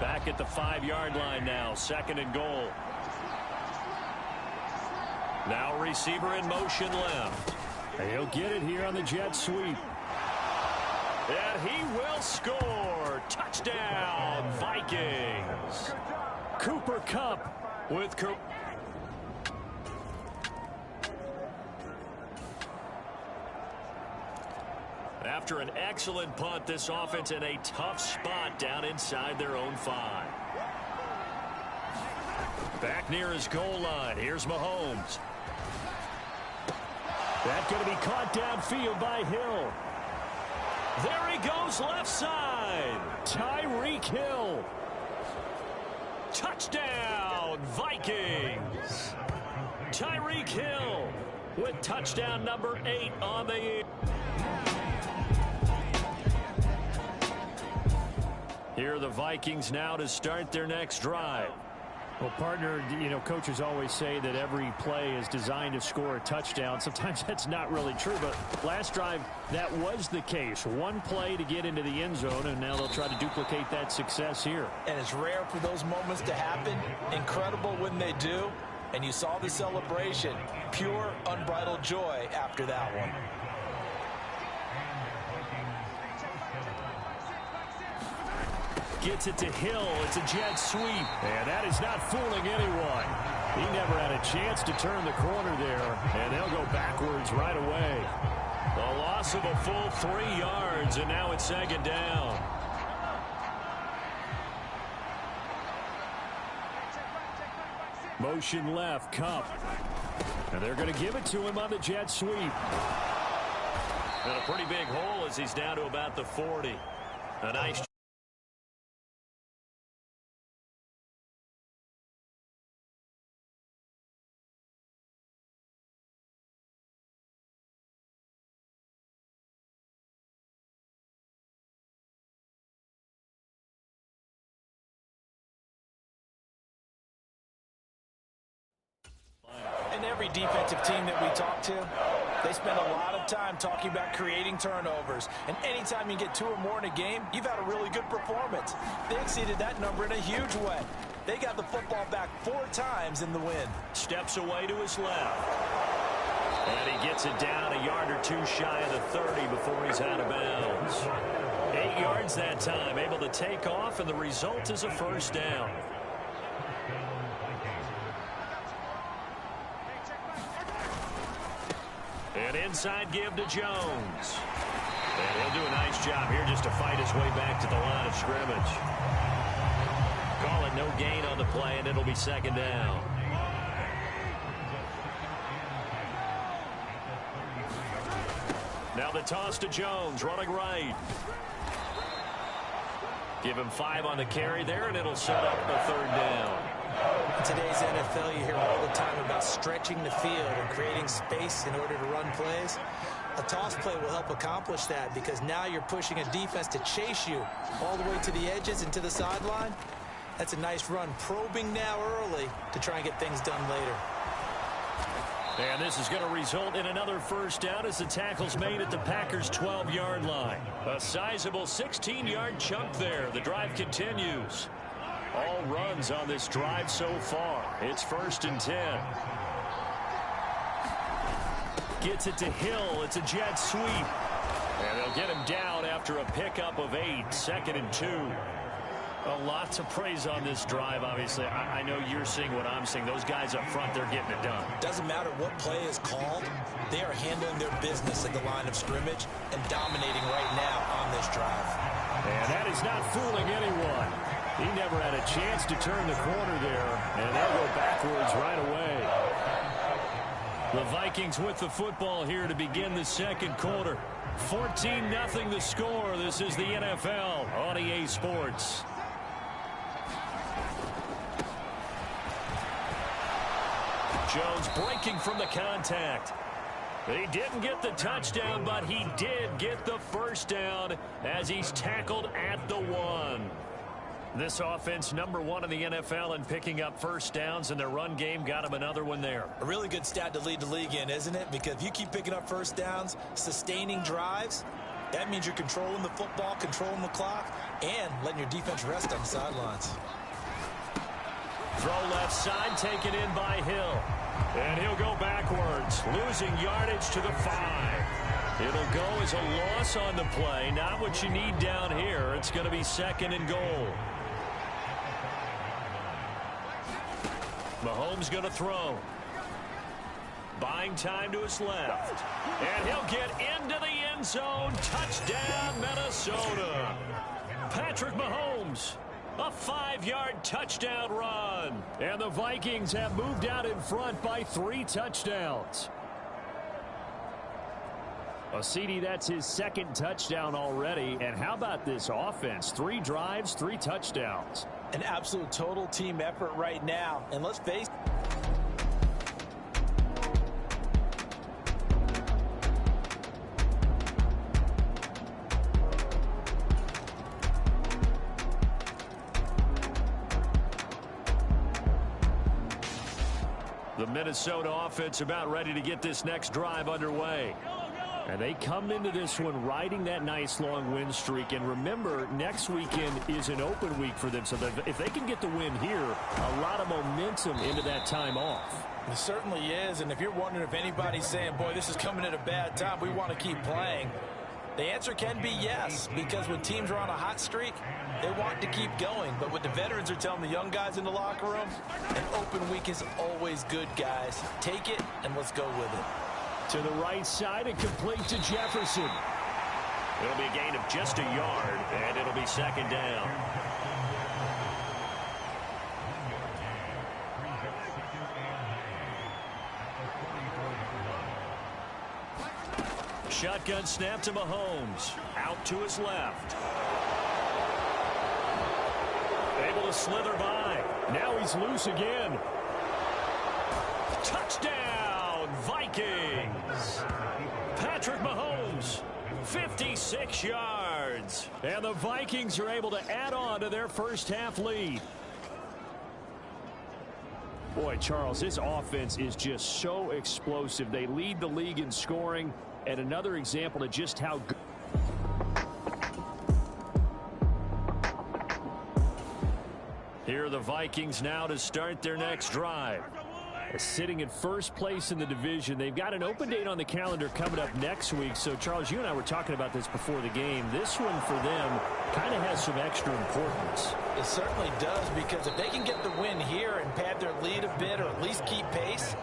Back at the 5-yard line now, 2nd and goal. Now receiver in motion left. He'll get it here on the jet sweep. And he will score. Touchdown, Vikings. Cooper Kupp with After an excellent punt, this offense in a tough spot down inside their own 5. Back near his goal line. Here's Mahomes. That's going to be caught downfield by Hill. There he goes left side. Tyreek Hill. Touchdown, Vikings. Tyreek Hill with touchdown number 8 on the year. Here are the Vikings now to start their next drive. Well, partner, coaches always say that every play is designed to score a touchdown. Sometimes that's not really true, but last drive, that was the case. One play to get into the end zone, and now they'll try to duplicate that success here. And it's rare for those moments to happen. Incredible when they do. And you saw the celebration. Pure, unbridled joy after that one. Gets it to Hill. It's a jet sweep. And that is not fooling anyone. He never had a chance to turn the corner there. And they'll go backwards right away. A loss of a full 3 yards, and now it's 2nd down. Motion left, Kupp. And they're going to give it to him on the jet sweep. And a pretty big hole as he's down to about the 40. A nice And every defensive team that we talk to, they spend a lot of time talking about creating turnovers. And anytime you get 2 or more in a game, you've had a really good performance. They exceeded that number in a huge way. They got the football back 4 times in the win. Steps away to his left. And he gets it down a yard or 2 shy of the 30 before he's out of bounds. 8 yards that time, able to take off, and the result is a 1st down. And inside give to Jones. And he'll do a nice job here just to fight his way back to the line of scrimmage. Call it no gain on the play, and it'll be 2nd down. Now the toss to Jones, running right. Give him 5 on the carry there, and it'll set up a 3rd down. In today's NFL, you hear all the time about stretching the field and creating space in order to run plays. A toss play will help accomplish that because now you're pushing a defense to chase you all the way to the edges and to the sideline. That's a nice run, probing now early to try and get things done later. And this is going to result in another 1st down as the tackle's made at the Packers' 12-yard line. A sizable 16-yard chunk there. The drive continues. All runs on this drive so far. It's 1st and 10. Gets it to Hill. It's a jet sweep. And they'll get him down after a pickup of 8. 2nd and 2. A lot to praise on this drive, obviously. I know you're seeing what I'm seeing. Those guys up front, they're getting it done. Doesn't matter what play is called. They are handling their business at the line of scrimmage and dominating right now on this drive. And that is not fooling anyone. He never had a chance to turn the corner there, and they'll go backwards right away. The Vikings with the football here to begin the 2nd quarter. 14-0 the score. This is the NFL on EA Sports. Jones breaking from the contact. He didn't get the touchdown, but he did get the 1st down as he's tackled at the 1. This offense number 1 in the NFL in picking up 1st downs, and their run game got him another one there. A really good stat to lead the league in, isn't it? Because if you keep picking up 1st downs, sustaining drives, that means you're controlling the football, controlling the clock, and letting your defense rest on the sidelines. Throw left side, taken in by Hill. And he'll go backwards, losing yardage to the 5. It'll go as a loss on the play. Not what you need down here. It's going to be 2nd and goal. Mahomes going to throw. Buying time to his left. And he'll get into the end zone. Touchdown, Minnesota. Patrick Mahomes. A 5-yard touchdown run. And the Vikings have moved out in front by 3 touchdowns. Well, CD, that's his 2nd touchdown already. And how about this offense? 3 drives, 3 touchdowns. An absolute total team effort right now. And let's face it. The Minnesota offense about ready to get this next drive underway. And they come into this one riding that nice long win streak. And remember, next weekend is an open week for them. So that if they can get the win here, a lot of momentum into that time off. It certainly is. And if you're wondering if anybody's saying, boy, this is coming at a bad time, we want to keep playing, the answer can be yes. Because when teams are on a hot streak, they want to keep going. But what the veterans are telling the young guys in the locker room, an open week is always good, guys. Take it and let's go with it. To the right side and complete to Jefferson. It'll be a gain of just a yard, and it'll be 2nd down. Shotgun snap to Mahomes. Out to his left. Able to slither by. Now he's loose again. Touchdown, Vikings. Patrick Mahomes, 56 yards. And the Vikings are able to add on to their first half lead. Boy, Charles, this offense is just so explosive. They lead the league in scoring, and another example of just how good. Here are the Vikings now to start their next drive. Sitting in first place in the division. They've got an open date on the calendar coming up next week. So, Charles, you and I were talking about this before the game. This one for them kind of has some extra importance. It certainly does, because if they can get the win here and pad their lead a bit or at least keep pace,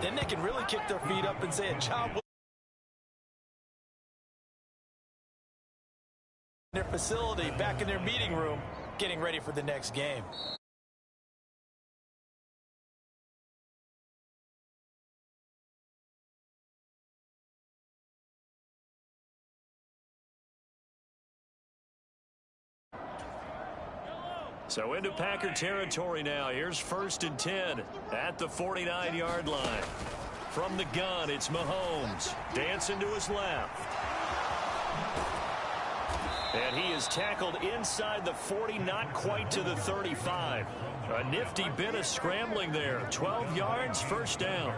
then they can really kick their feet up and say a job in their facility, back in their meeting room, getting ready for the next game. So into Packer territory now. Here's 1st and 10 at the 49-yard line. From the gun, it's Mahomes. Dancing to his left. And he is tackled inside the 40, not quite to the 35. A nifty bit of scrambling there. 12 yards, 1st down.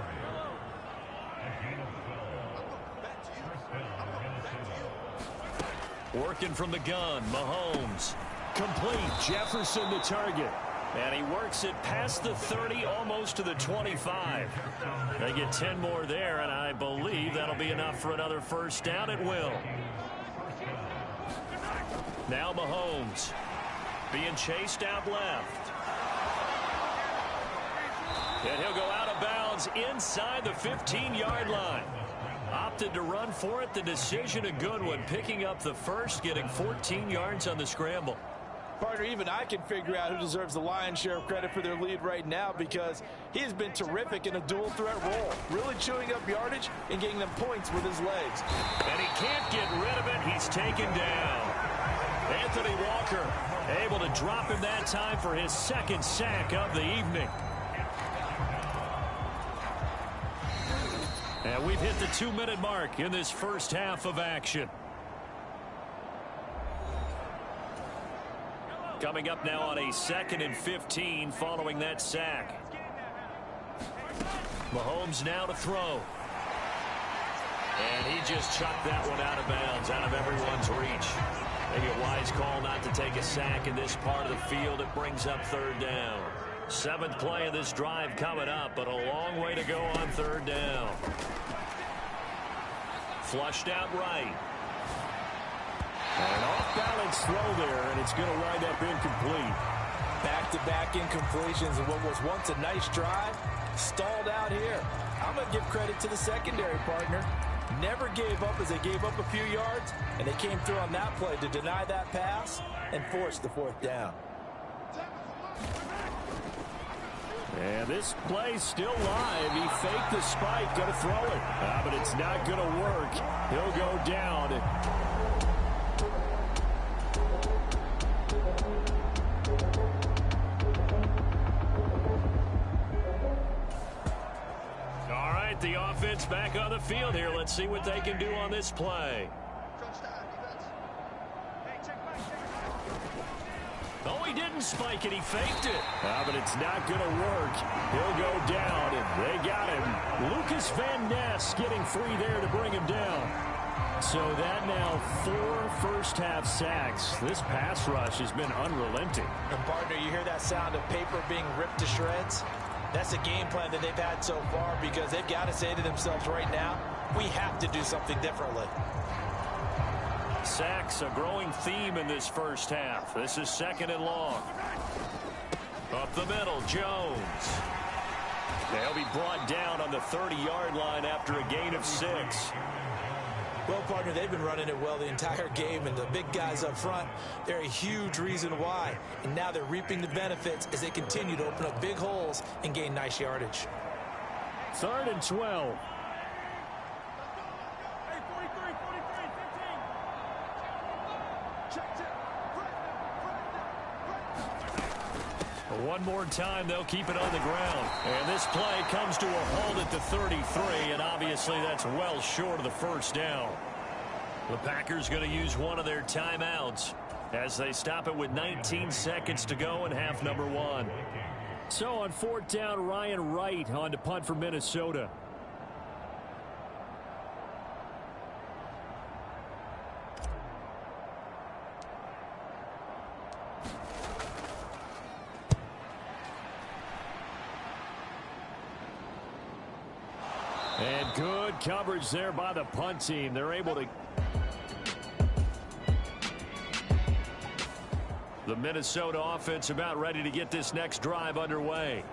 Working from the gun, Mahomes. Complete. Jefferson the target. And he works it past the 30, almost to the 25. They get 10 more there, and I believe that'll be enough for another 1st down. It will. Now Mahomes being chased out left. And he'll go out of bounds inside the 15-yard line. Opted to run for it. The decision a good one. Picking up the 1st, getting 14 yards on the scramble. Partner, even I can figure out who deserves the lion's share of credit for their lead right now, because he has been terrific in a dual threat role, really chewing up yardage and getting them points with his legs. And he can't get rid of it. He's taken down. Anthony Walker able to drop him that time for his 2nd sack of the evening. And we've hit the 2-minute mark in this first half of action. Coming up now on a 2nd and 15 following that sack. Mahomes now to throw. And he just chucked that one out of bounds, out of everyone's reach. Maybe a wise call not to take a sack in this part of the field. It brings up third down. 7th play of this drive coming up, but a long way to go on third down. Flushed out right. An off-balance throw there, and it's going to wind up incomplete. Back-to-back incompletions and what was once a nice drive stalled out here. I'm going to give credit to the secondary partner. Never gave up as they gave up a few yards, and they came through on that play to deny that pass and force the 4th down. And this play's still live. He faked the spike, going to throw it. But it's not going to work. He'll go down. All right, the offense back on the field here. Let's see what they can do on this play. Oh, he didn't spike it. He faked it. But it's not going to work. He'll go down, and they got him. Lucas Van Ness getting free there to bring him down. So that now 4 first-half sacks. This pass rush has been unrelenting. And, partner, you hear that sound of paper being ripped to shreds? That's a game plan that they've had so far because they've got to say to themselves right now, we have to do something differently. Sacks, a growing theme in this first half. This is 2nd and long. Up the middle, Jones. They'll be brought down on the 30-yard line after a gain of 6. Well, partner, they've been running it well the entire game, and the big guys up front, they're a huge reason why. And now they're reaping the benefits as they continue to open up big holes and gain nice yardage. 3rd and 12. One more time, they'll keep it on the ground. And this play comes to a halt at the 33, and obviously that's well short of the first down. The Packers going to use one of their timeouts as they stop it with 19 seconds to go in half number 1. So on 4th down, Ryan Wright on to punt for Minnesota. And good coverage there by the punt team. They're able to... The Minnesota offense about ready to get this next drive underway.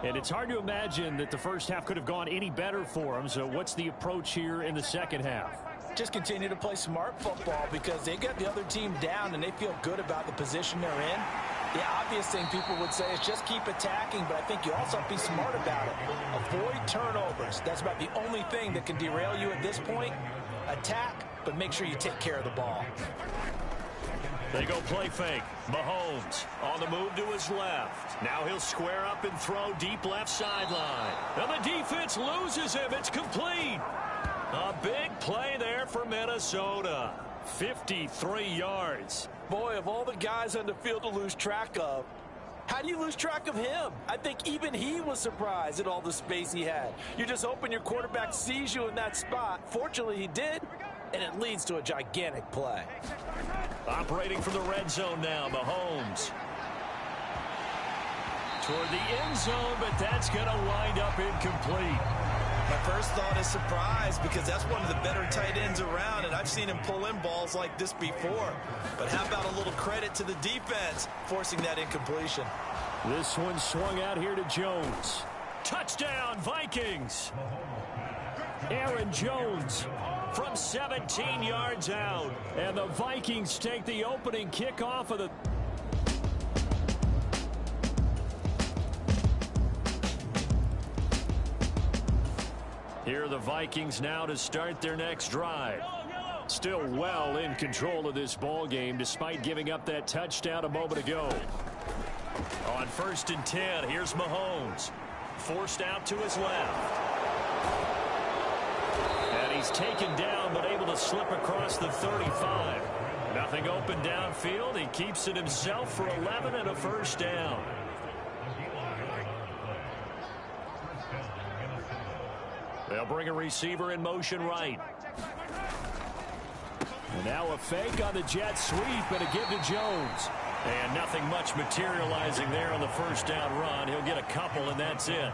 And it's hard to imagine that the first half could have gone any better for them. So what's the approach here in the second half? Just continue to play smart football because they got the other team down and they feel good about the position they're in. The obvious thing people would say is just keep attacking, but I think you also have to be smart about it. Avoid turnovers. That's about the only thing that can derail you at this point. Attack, but make sure you take care of the ball. They go play fake. Mahomes on the move to his left. Now he'll square up and throw deep left sideline. And the defense loses him. It's complete. A big play there for Minnesota. 53 yards. Boy, of all the guys on the field to lose track of, how do you lose track of him? I think even he was surprised at all the space he had. You're just hoping your quarterback sees you in that spot. Fortunately, he did, and it leads to a gigantic play. Operating from the red zone now, Mahomes. Toward the end zone, but that's going to wind up incomplete. My first thought is surprise because that's one of the better tight ends around, and I've seen him pull in balls like this before. But how about a little credit to the defense forcing that incompletion? This one swung out here to Jones. Touchdown, Vikings. Aaron Jones from 17 yards out. And the Vikings take the opening kickoff of the... Here are the Vikings now to start their next drive. Still well in control of this ball game despite giving up that touchdown a moment ago. On 1st and 10, here's Mahomes. Forced out to his left. And he's taken down but able to slip across the 35. Nothing open downfield. He keeps it himself for 11 and a first down. They'll bring a receiver in motion right. And now a fake on the jet sweep and a give to Jones. And nothing much materializing there on the first down run. He'll get a couple, and that's it.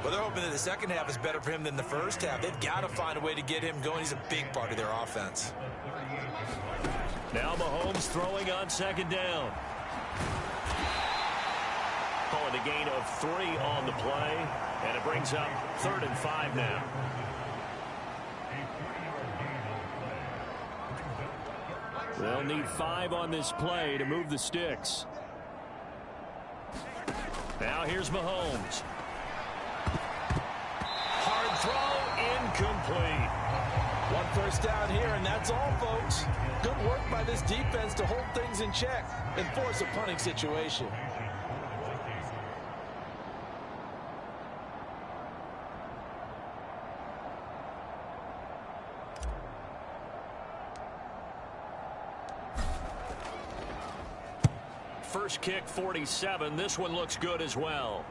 Well, they're hoping that the second half is better for him than the first half. They've got to find a way to get him going. He's a big part of their offense. Now Mahomes throwing on second down. Calling a gain of 3 on the play, and it brings up 3rd and 5 now. They'll need 5 on this play to move the sticks. Now here's Mahomes. Hard throw, incomplete. 1 first down here, and that's all, folks. Good work by this defense to hold things in check and force a punting situation. First kick, 47. This one looks good as well.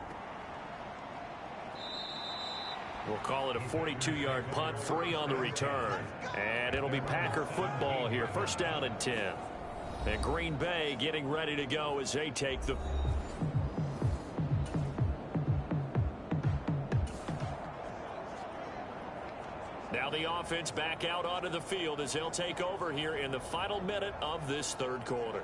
We'll call it a 42-yard punt, 3 on the return. And it'll be Packer football here. First down and 10. And Green Bay getting ready to go as they take the... Now the offense back out onto the field as they'll take over here in the final minute of this third quarter.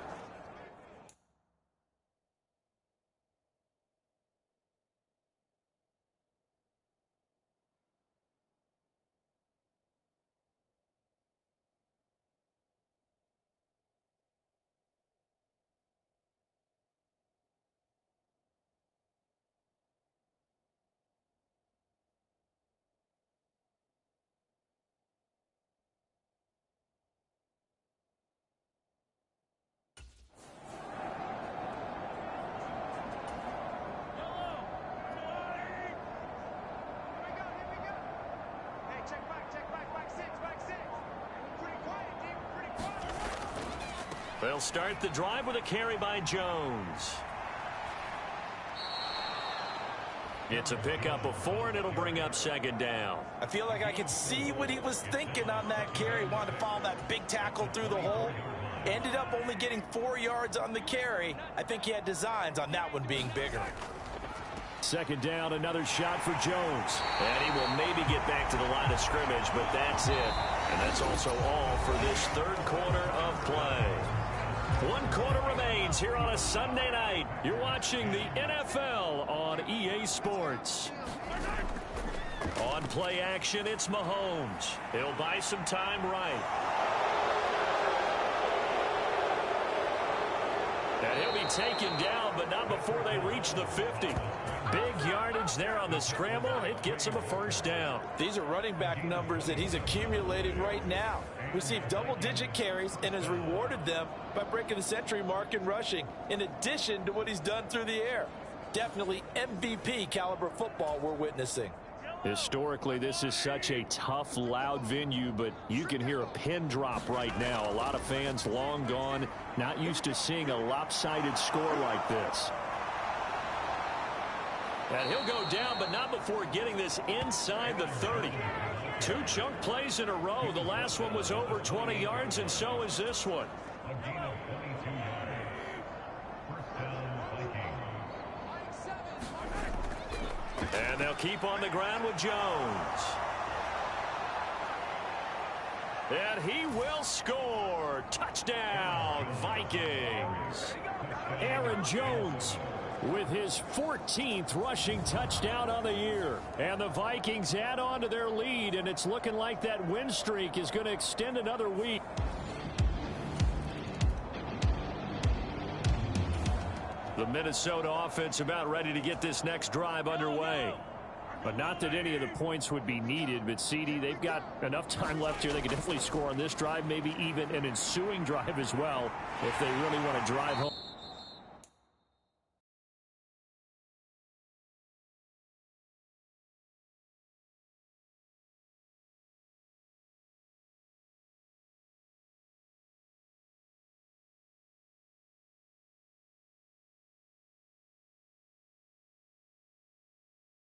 They'll start the drive with a carry by Jones. It's a pickup of 4, and it'll bring up second down. I feel like I can see what he was thinking on that carry. Wanted to follow that big tackle through the hole. Ended up only getting 4 yards on the carry. I think he had designs on that one being bigger. Second down, another shot for Jones. And he will maybe get back to the line of scrimmage, but that's it. And that's also all for this third quarter of play. 1 quarter remains here on a Sunday night. You're watching the NFL on EA Sports. On play action, it's Mahomes. He'll buy some time right. And he'll be taken down, but not before they reach the 50. Big yardage there on the scramble. It gets him a first down. These are running back numbers that he's accumulating right now. Received double-digit carries and has rewarded them by breaking the century mark in rushing, in addition to what he's done through the air. Definitely MVP caliber football we're witnessing. Historically, this is such a tough, loud venue, but you can hear a pin drop right now. A lot of fans long gone, not used to seeing a lopsided score like this. And he'll go down, but not before getting this inside the 30. 2 chunk plays in a row. The last one was over 20 yards, and so is this one. And they'll keep on the ground with Jones. And he will score. Touchdown, Vikings. Aaron Jones with his 14th rushing touchdown on the year. And the Vikings add on to their lead, and it's looking like that win streak is going to extend another week. The Minnesota offense about ready to get this next drive underway. But not that any of the points would be needed, but CD, they've got enough time left here. They can definitely score on this drive, maybe even an ensuing drive as well, if they really want to drive home.